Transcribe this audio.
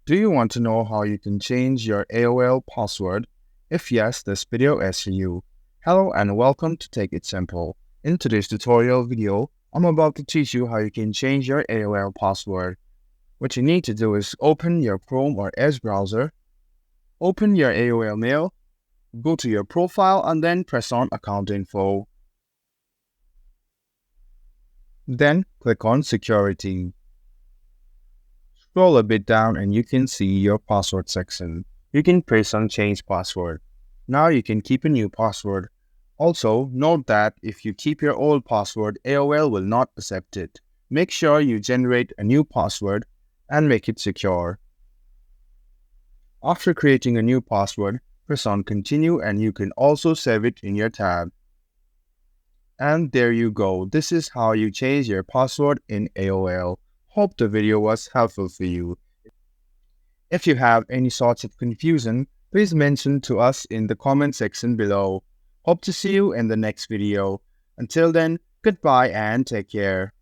Do you want to know how you can change your AOL password? If yes, this video is for you. Hello and welcome to Take It Simple. In today's tutorial video, I'm about to teach you how you can change your AOL password. What you need to do is open your Chrome or Edge browser, open your AOL Mail, go to your profile and then press on Account Info. Then click on Security. Scroll a bit down and you can see your password section. You can press on Change Password. Now you can keep a new password. Also, note that if you keep your old password, AOL will not accept it. Make sure you generate a new password and make it secure. After creating a new password, press on Continue and you can also save it in your tab. And there you go. This is how you change your password in AOL. Hope the video was helpful for you. If you have any sorts of confusion, please mention to us in the comment section below. Hope to see you in the next video. Until then, goodbye and take care.